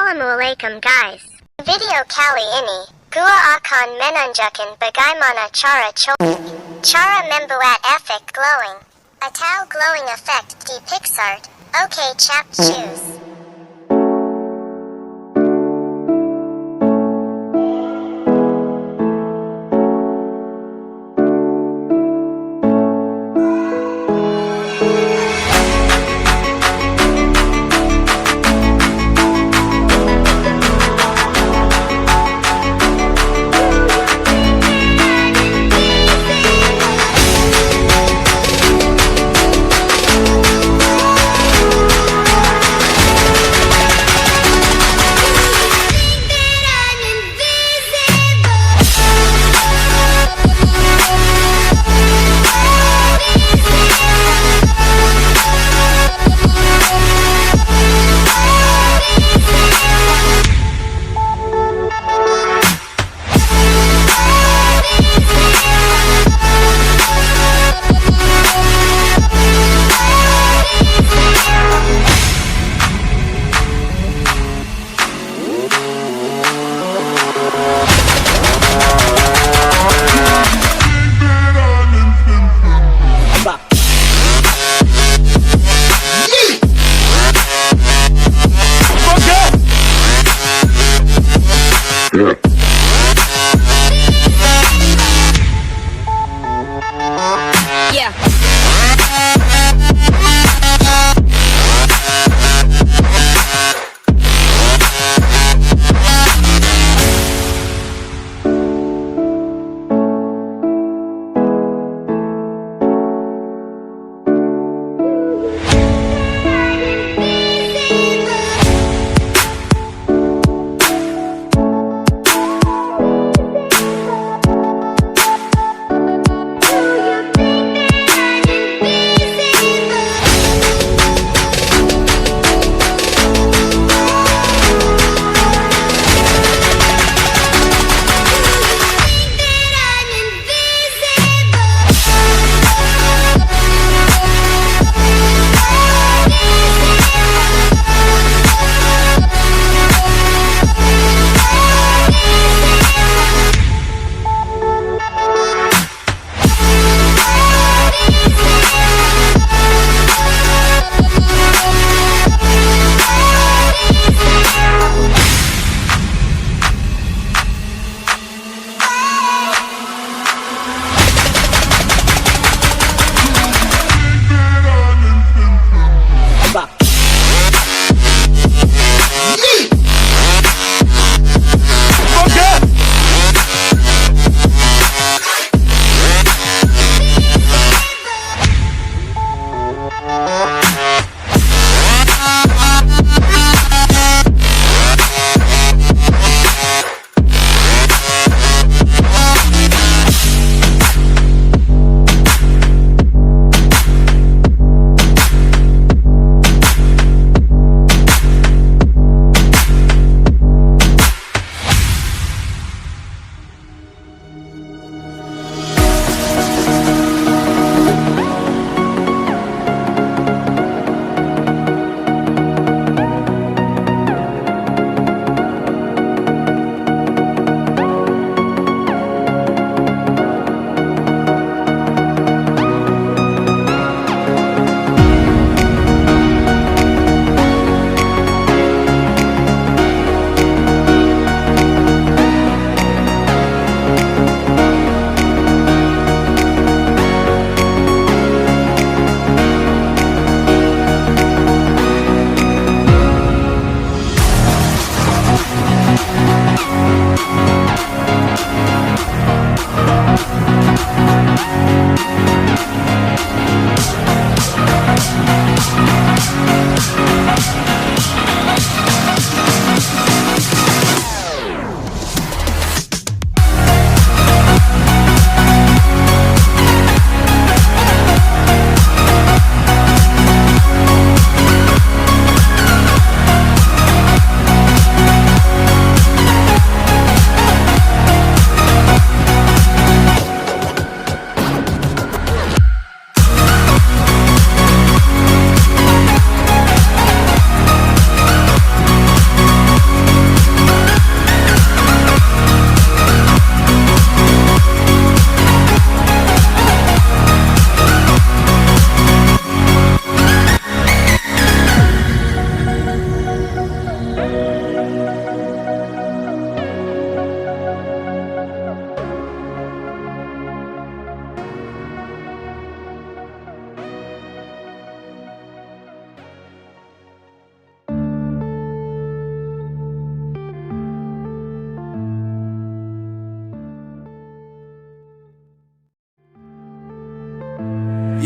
Assalamu'alaikum guys. Video kali ini, gua akan menunjukkan bagaimana cara membuat efek glowing atau glowing effect di Picsart. Okay, choose.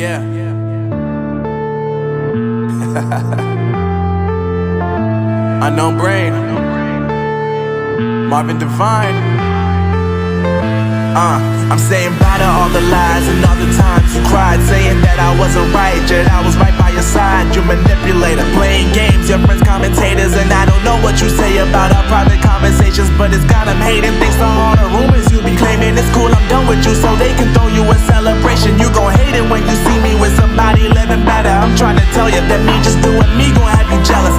Yeah. Unknown Brain, Marvin Divine. I'm saying bye to all the lies and all the times you cried, saying that I wasn't right, yet I was right by your side. You manipulator, playing games, your friends commentators, and I don't know what you say about our private conversations, but it's got them hating. Thanks to all the rumors you be claiming. It's cool, I'm done with you, so they can throw you a celebration. You gon' hate it when you see me with somebody living better. I'm trying to tell you that me just doing me gon' have you jealous.